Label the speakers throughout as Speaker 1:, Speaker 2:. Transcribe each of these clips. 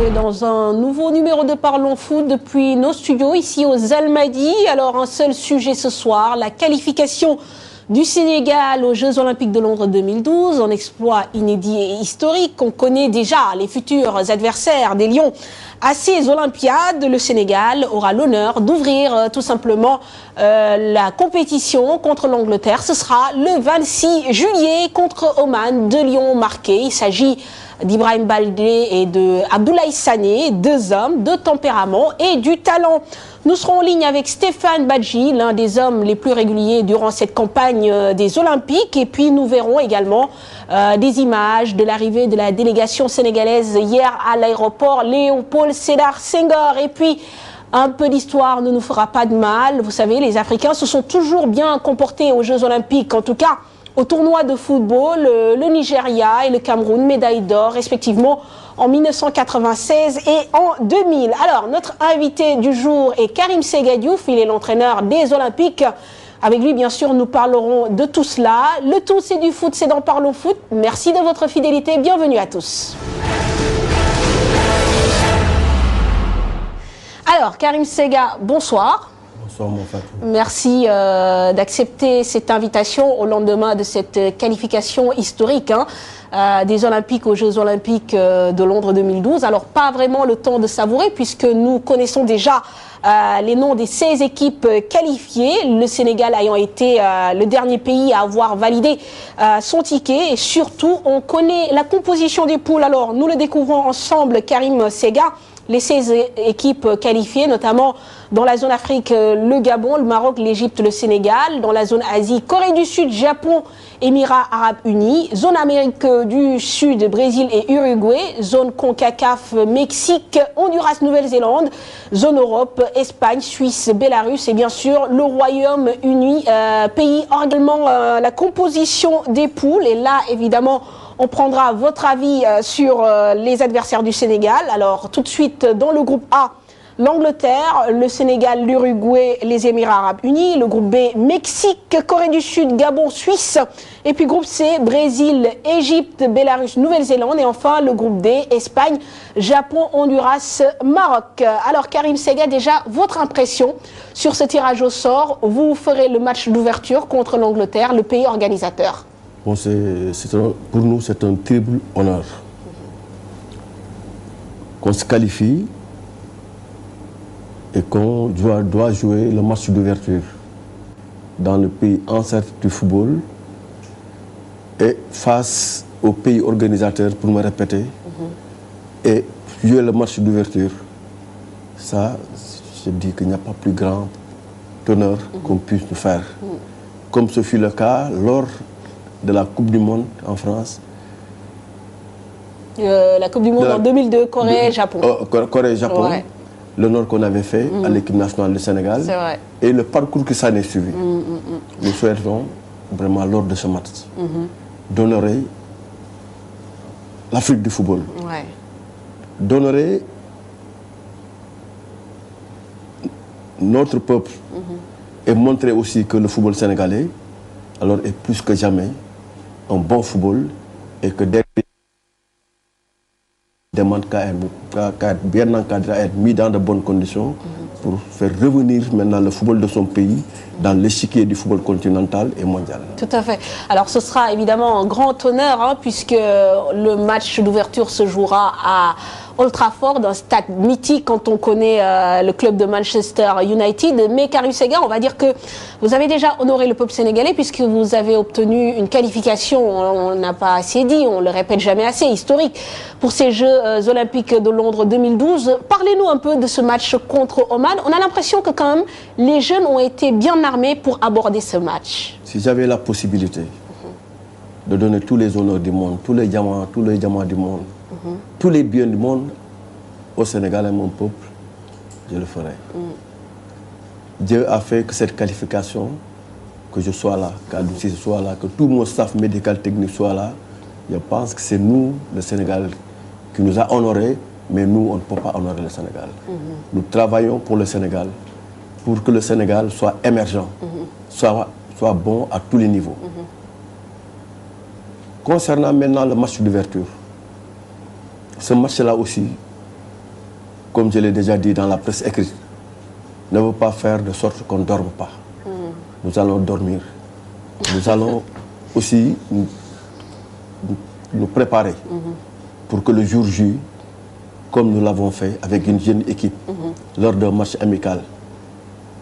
Speaker 1: bienvenue dans un nouveau numéro de Parlons Foot depuis nos studios ici aux Almadies. Alors un seul sujet ce soir, la qualification du Sénégal aux Jeux Olympiques de Londres 2012, un exploit inédit et historique. On connaît déjà les futurs adversaires des Lions à ces Olympiades. Le Sénégal aura l'honneur d'ouvrir tout simplement la compétition contre l'Angleterre. Ce sera le 26 juillet contre Oman, 2 lions marqués. Il s'agit d'Ibrahim Baldé et de Abdoulaye Sané, 2 hommes de tempérament et du talent. Nous serons en ligne avec Stéphane Badji, l'un des hommes les plus réguliers durant cette campagne des Olympiques. Et puis nous verrons également des images de l'arrivée de la délégation sénégalaise hier à l'aéroport Léopold Sédar Senghor. Et puis un peu d'histoire ne nous fera pas de mal. Vous savez, les Africains se sont toujours bien comportés aux Jeux Olympiques, en tout cas au tournoi de football, le Nigeria et le Cameroun, médaille d'or respectivement en 1996 et en 2000. Alors, notre invité du jour est Karim Séga Diouf, il est l'entraîneur des Olympiques. Avec lui, bien sûr, nous parlerons de tout cela. Le tout, c'est du foot, c'est dans Parlons Foot. Merci de votre fidélité, bienvenue à tous. Alors, Karim Séga, bonsoir. Merci d'accepter cette invitation au lendemain de cette qualification historique des Olympiques aux Jeux Olympiques de Londres 2012. Alors, pas vraiment le temps de savourer puisque nous connaissons déjà les noms des 16 équipes qualifiées, le Sénégal ayant été le dernier pays à avoir validé son ticket. Et surtout, on connaît la composition des poules. Alors, nous le découvrons ensemble, Karim Séga. Les 16 équipes qualifiées, notamment dans la zone Afrique, le Gabon, le Maroc, l'Égypte, le Sénégal. Dans la zone Asie, Corée du Sud, Japon, Émirats Arabes Unis. Zone Amérique du Sud, Brésil et Uruguay. Zone CONCACAF, Mexique, Honduras, Nouvelle-Zélande. Zone Europe, Espagne, Suisse, Bélarus et bien sûr le Royaume-Uni, pays également la composition des poules. Et là, évidemment, on prendra votre avis sur les adversaires du Sénégal. Alors, tout de suite, dans le groupe A, l'Angleterre, le Sénégal, l'Uruguay, les Émirats Arabes Unis. Le groupe B, Mexique, Corée du Sud, Gabon, Suisse. Et puis groupe C, Brésil, Égypte, Bélarus, Nouvelle-Zélande. Et enfin, le groupe D, Espagne, Japon, Honduras, Maroc. Alors, Karim Séga, déjà, votre impression sur ce tirage au sort. Vous ferez le match d'ouverture contre l'Angleterre, le pays organisateur.
Speaker 2: Bon, pour nous, c'est un terrible honneur qu'on se qualifie et qu'on doit jouer le match d'ouverture dans le pays ancêtre du football et face au pays organisateur, pour me répéter, et jouer le match d'ouverture. Ça, je dis qu'il n'y a pas plus grand honneur qu'on puisse nous faire. Comme ce fut le cas lors de la Coupe du Monde en France.
Speaker 1: La Coupe du Monde en 2002, Corée-Japon.
Speaker 2: Corée-Japon, ouais. L'honneur qu'on avait fait à l'équipe nationale du Sénégal et le parcours que ça a suivi. Nous souhaitons vraiment lors de ce match d'honorer l'Afrique du football, d'honorer notre peuple et montrer aussi que le football sénégalais alors est plus que jamais un bon football et que dès demande qu'à être bien encadré, à être mis dans de bonnes conditions pour faire revenir maintenant le football de son pays dans l'échiquier du football continental et mondial.
Speaker 1: Tout à fait. Alors ce sera évidemment un grand honneur puisque le match d'ouverture se jouera à Old Trafford, un stade mythique quand on connaît le club de Manchester United. Mais Karim Séga, on va dire que vous avez déjà honoré le peuple sénégalais puisque vous avez obtenu une qualification, on n'a pas assez dit, on le répète jamais assez, historique pour ces Jeux Olympiques de Londres 2012. Parlez-nous un peu de ce match contre Oman. On a l'impression que quand même les jeunes ont été bien armés pour aborder ce match.
Speaker 2: Si j'avais la possibilité de donner tous les honneurs du monde, tous les diamants du monde, tous les biens du monde au Sénégal et mon peuple, je le ferai. Dieu a fait que cette qualification, que je sois là, qu'Adouci soit là, que tout mon staff médical technique soit là. Je pense que c'est nous, le Sénégal, qui nous a honorés, mais nous, on ne peut pas honorer le Sénégal. Nous travaillons pour le Sénégal, pour que le Sénégal soit émergent, soit bon à tous les niveaux. Concernant maintenant le match d'ouverture, ce match-là aussi, comme je l'ai déjà dit dans la presse écrite, ne veut pas faire de sorte qu'on ne dorme pas. Nous allons dormir. Nous allons aussi nous préparer pour que le jour J, comme nous l'avons fait avec une jeune équipe lors d'un match amical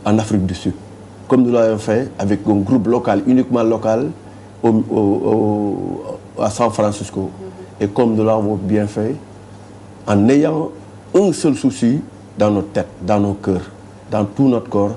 Speaker 2: en Afrique du Sud, comme nous l'avons fait avec un groupe local, uniquement local, à San Francisco, et comme nous l'avons bien fait, en ayant un seul souci dans notre tête, dans nos cœurs, dans tout notre corps,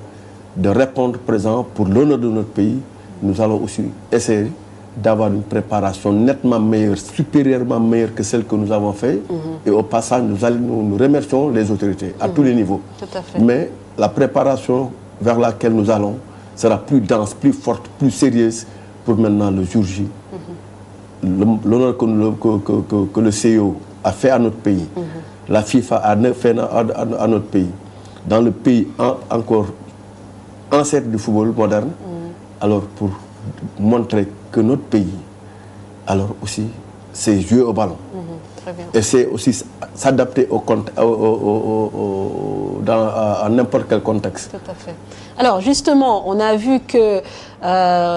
Speaker 2: de répondre présent pour l'honneur de notre pays, nous allons aussi essayer d'avoir une préparation nettement meilleure, supérieurement meilleure que celle que nous avons faite. Et au passage, nous remercions les autorités à tous les niveaux.
Speaker 1: Tout à fait.
Speaker 2: Mais la préparation vers laquelle nous allons sera plus dense, plus forte, plus sérieuse pour maintenant le jour J. L'honneur que le CEO a fait à notre pays, la FIFA a fait à notre pays, dans le pays encore ancêtre du football moderne, alors pour montrer que notre pays, alors aussi, c'est jouer au ballon.
Speaker 1: Très bien.
Speaker 2: Et c'est aussi s'adapter à n'importe quel contexte.
Speaker 1: Tout à fait. Alors justement, on a vu que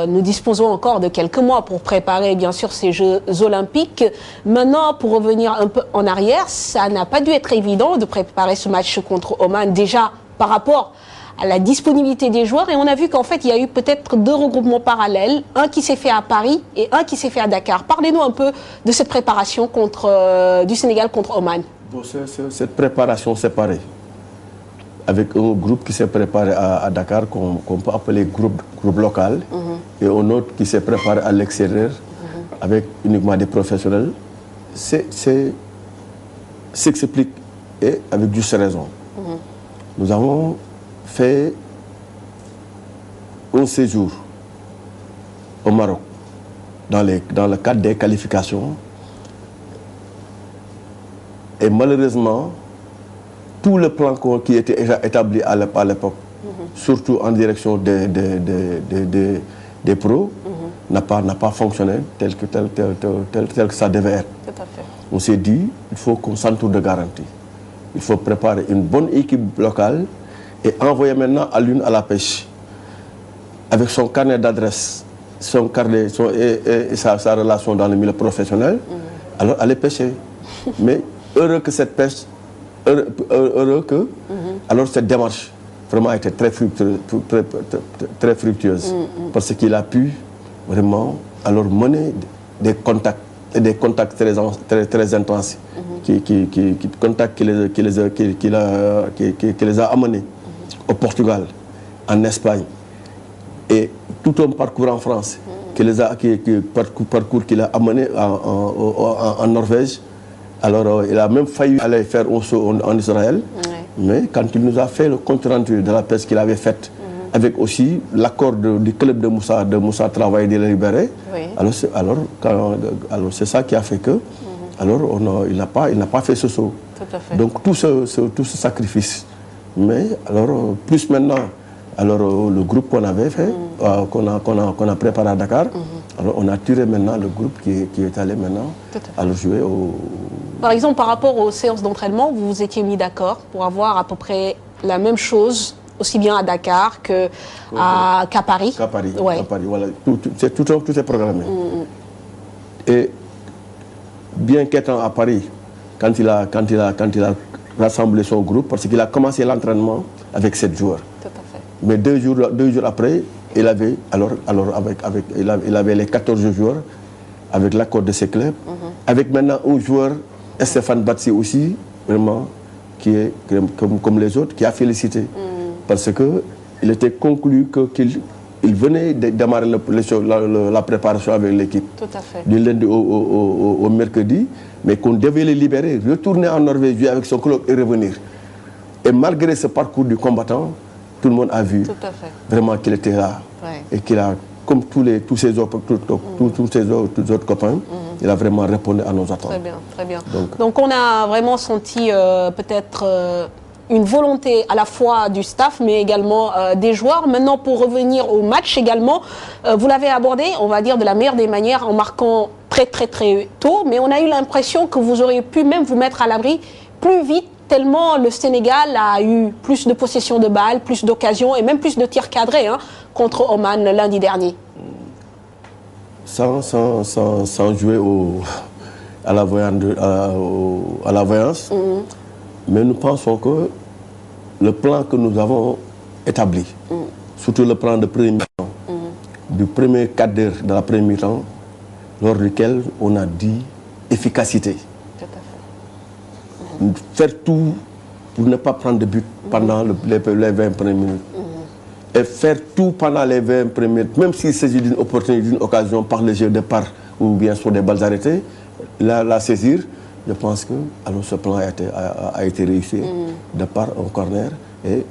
Speaker 1: nous disposons encore de quelques mois pour préparer bien sûr ces Jeux Olympiques. Maintenant, pour revenir un peu en arrière, ça n'a pas dû être évident de préparer ce match contre Oman, déjà par rapport à la disponibilité des joueurs, et on a vu qu'en fait il y a eu peut-être 2 regroupements parallèles, un qui s'est fait à Paris et un qui s'est fait à Dakar. Parlez-nous un peu de cette préparation du Sénégal contre Oman.
Speaker 2: Bon, cette préparation séparée, avec un groupe qui s'est préparé à Dakar, qu'on peut appeler groupe local, et un autre qui s'est préparé à l'extérieur, avec uniquement des professionnels, s'explique, et avec juste raison. Nous avons fait un séjour au Maroc dans le cadre des qualifications, et malheureusement tout le plan qui était déjà établi à l'époque, surtout en direction des pros, n'a pas fonctionné tel que ça devait être.
Speaker 1: Tout à fait.
Speaker 2: On s'est dit, il faut qu'on s'entoure de garanties. Il faut préparer une bonne équipe locale et envoyer maintenant à l'une à la pêche, avec son carnet d'adresse, son carnet et sa relation dans le milieu professionnel, alors aller pêcher. Mais heureux que cette pêche, alors cette démarche vraiment a été très fructueuse, parce qu'il a pu vraiment alors mener des contacts, et des contacts très intenses, contacts qui les a amenés au Portugal, en Espagne, et tout un parcours en France, parcours qu'il a amené en Norvège. Alors, il a même failli aller faire un saut en Israël, mais quand il nous a fait le compte rendu de la pêche qu'il avait faite, avec aussi l'accord du club de Moussa Travail de Libéré, alors c'est ça qui a fait que, alors il n'a pas fait ce saut.
Speaker 1: Tout à fait.
Speaker 2: Donc tout ce sacrifice, mais alors plus maintenant, alors le groupe qu'on avait fait, qu'on a préparé à Dakar, alors on a tiré maintenant le groupe qui est allé maintenant alors jouer au...
Speaker 1: Par exemple, par rapport aux séances d'entraînement, vous vous étiez mis d'accord pour avoir à peu près la même chose, aussi bien à Dakar qu'à Paris.
Speaker 2: Qu'à Paris, à Paris, voilà. Tout est programmé. Et bien qu'étant à Paris, quand il a rassemblé son groupe, parce qu'il a commencé l'entraînement avec 7 joueurs.
Speaker 1: Tout à fait.
Speaker 2: Mais deux jours après, il avait les 14 joueurs avec l'accord de ses clubs, avec maintenant un joueur, Stéphane Batsi aussi, vraiment, qui est comme les autres, qui a félicité. Parce qu'il était conclu qu'il venait de démarrer la préparation avec l'équipe.
Speaker 1: Tout à fait.
Speaker 2: Du lundi au mercredi, mais qu'on devait les libérer, retourner en Norvège, jouer avec son club et revenir. Et malgré ce parcours du combattant, tout le monde a vu vraiment qu'il était là. Et qu'il a, comme tous ses autres copains, il a vraiment répondu à nos attentes.
Speaker 1: Très bien, très bien. Donc on a vraiment senti peut-être une volonté à la fois du staff, mais également des joueurs. Maintenant, pour revenir au match également, vous l'avez abordé, on va dire, de la meilleure des manières, en marquant très tôt, mais on a eu l'impression que vous auriez pu même vous mettre à l'abri plus vite, tellement le Sénégal a eu plus de possession de balles, plus d'occasions et même plus de tirs cadrés contre Oman lundi dernier.
Speaker 2: Sans jouer à la voyance, mais nous pensons que le plan que nous avons établi, surtout le plan de premier mi-temps, du premier quart d'heure de la première mi-temps, lors duquel on a dit efficacité.
Speaker 1: Tout à fait.
Speaker 2: Faire tout pour ne pas prendre de but pendant les 20 premières minutes. Et faire tout pendant les 20 premières minutes, même s'il s'agit d'une opportunité, d'une occasion par le jeu de part ou bien sur des balles arrêtées, la saisir. Je pense que alors, ce plan a été réussi de part au corner et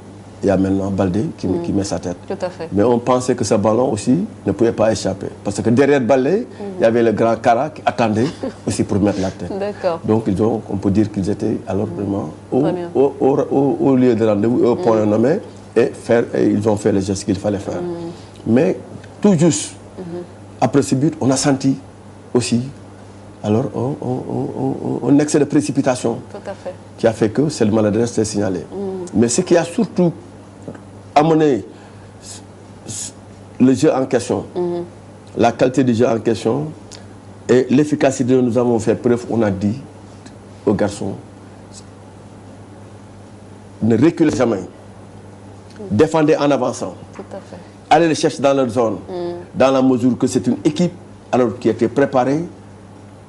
Speaker 2: il y a maintenant Baldé qui met sa tête.
Speaker 1: Tout à fait.
Speaker 2: Mais on pensait que ce ballon aussi ne pouvait pas échapper. Parce que derrière Baldé, il y avait le grand Kara qui attendait aussi pour mettre la tête. Donc on peut dire qu'ils étaient alors vraiment au lieu de rendez-vous, au point nommé, et ils ont fait les gestes qu'il fallait faire. Mais tout juste, après ce but, on a senti aussi alors un excès de précipitation qui a fait que c'est le maladresse s'est signalé. Mais ce qui a surtout amené le jeu en question, la qualité du jeu en question et l'efficacité dont nous avons fait preuve, on a dit aux garçons, ne reculez jamais, défendez en avançant, allez les chercher dans leur zone, dans la mesure que c'est une équipe alors, qui était préparée.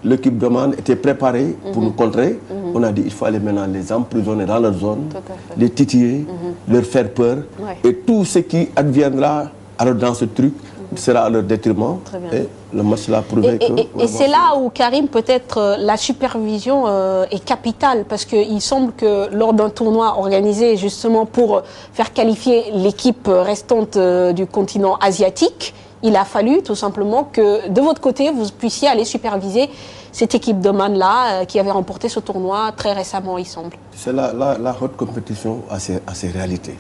Speaker 2: L'équipe d'Oman était préparée pour nous contrer. On a dit qu'il faut aller maintenant les emprisonner dans leur zone, les titiller, leur faire peur. Et tout ce qui adviendra alors, dans ce truc sera à leur détriment. Et le match l'a prouvé.
Speaker 1: Et c'est là où, Karim, peut-être la supervision est capitale. Parce qu'il semble que lors d'un tournoi organisé justement pour faire qualifier l'équipe restante du continent asiatique, il a fallu tout simplement que de votre côté, vous puissiez aller superviser cette équipe d'Oman-là qui avait remporté ce tournoi très récemment, il semble.
Speaker 2: C'est la haute compétition à ses réalités.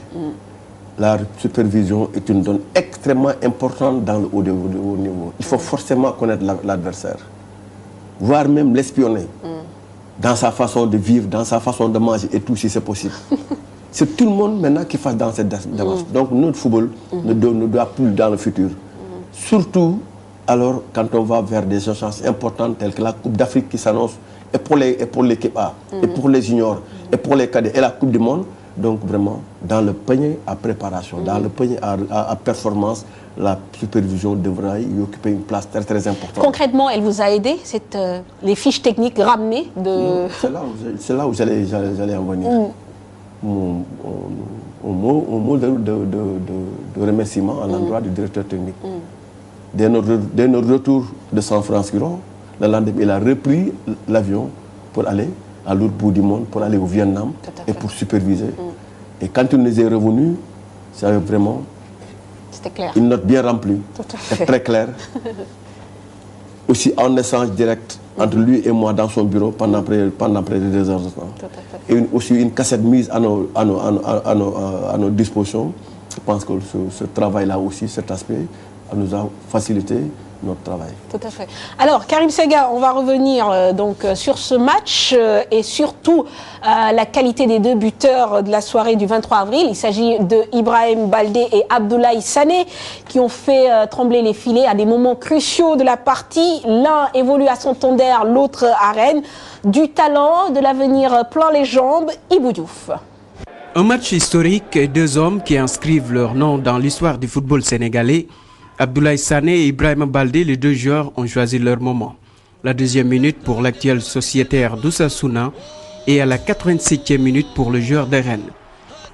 Speaker 2: La supervision est une donne extrêmement importante dans le haut niveau. Il faut forcément connaître l'adversaire, voire même l'espionner dans sa façon de vivre, dans sa façon de manger et tout si c'est possible. C'est tout le monde maintenant qui fasse dans cette démarche. Donc notre football ne doit plus dans le futur. Surtout alors quand on va vers des échéances importantes telles que la Coupe d'Afrique qui s'annonce et pour l'équipe A, et pour les juniors, et pour les cadets, et la Coupe du Monde. Donc vraiment, dans le panier à préparation, dans le panier à performance, la supervision devra y occuper une place très très importante.
Speaker 1: Concrètement, elle vous a aidé, les fiches techniques ramenées de...
Speaker 2: C'est là où j'allais en venir. Au mot de remerciement à l'endroit du directeur technique. Dès notre retour de San Francisco, le lendemain, il a repris l'avion pour aller à l'autre bout du monde, pour aller au Vietnam et pour superviser. Et quand il nous est revenu, c'était vraiment une note bien remplie, et très claire. Aussi en échange direct entre lui et moi dans son bureau pendant près de 2 heures de temps. Et aussi une cassette mise à nos dispositions. Je pense que ce travail-là aussi, cet aspect, nous a facilité notre travail.
Speaker 1: Tout à fait. Alors, Karim Sega, on va revenir donc sur ce match et surtout la qualité des 2 buteurs de la soirée du 23 avril. Il s'agit de Ibrahim Baldé et Abdoulaye Sané qui ont fait trembler les filets à des moments cruciaux de la partie. L'un évolue à son ton d'air, l'autre à Rennes. Du talent, de l'avenir plein les jambes, Ibou Diouf.
Speaker 3: Un match historique et 2 hommes qui inscrivent leur nom dans l'histoire du football sénégalais. Abdoulaye Sané et Ibrahim Baldé, les 2 joueurs, ont choisi leur moment. La 2e minute pour l'actuel sociétaire d'Osasuna et à la 87e minute pour le joueur de Rennes.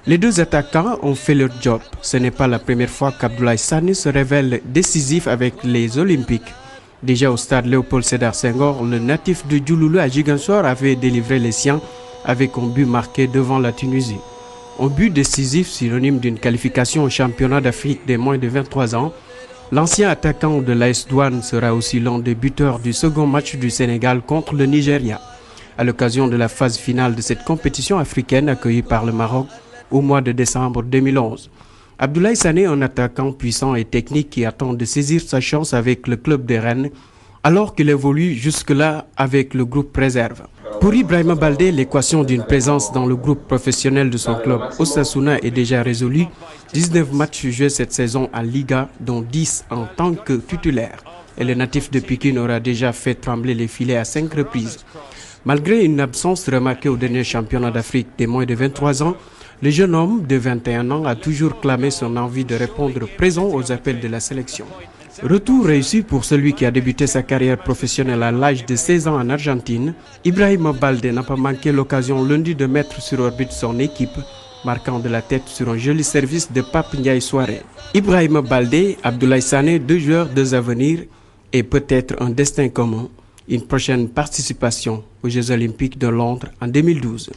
Speaker 3: Les 2 attaquants ont fait leur job. Ce n'est pas la première fois qu'Abdoulaye Sané se révèle décisif avec les Olympiques. Déjà au stade Léopold Sédar Senghor, le natif de Diouloulou à Ziguinchor avait délivré les siens avec un but marqué devant la Tunisie. Un but décisif synonyme d'une qualification au championnat d'Afrique des moins de 23 ans. L'ancien attaquant de l'AS Douanes sera aussi l'un des buteurs du second match du Sénégal contre le Nigeria, à l'occasion de la phase finale de cette compétition africaine accueillie par le Maroc au mois de décembre 2011. Abdoulaye Sané, un attaquant puissant et technique qui attend de saisir sa chance avec le club de Rennes, alors qu'il évolue jusque-là avec le groupe réserve. Pour Ibrahima Baldé, l'équation d'une présence dans le groupe professionnel de son club Osasuna est déjà résolue. 19 matchs joués cette saison en Liga, dont 10 en tant que titulaire. Et le natif de Pikine aura déjà fait trembler les filets à 5 reprises. Malgré une absence remarquée au dernier championnat d'Afrique des moins de 23 ans, le jeune homme de 21 ans a toujours clamé son envie de répondre présent aux appels de la sélection. Retour réussi pour celui qui a débuté sa carrière professionnelle à l'âge de 16 ans en Argentine. Ibrahima Baldé n'a pas manqué l'occasion lundi de mettre sur orbite son équipe, marquant de la tête sur un joli service de Pape Ndiaye Souaré. Ibrahima Baldé, Abdoulaye Sané, 2 joueurs, 2 avenirs et peut-être un destin commun, une prochaine participation aux Jeux Olympiques de Londres en 2012.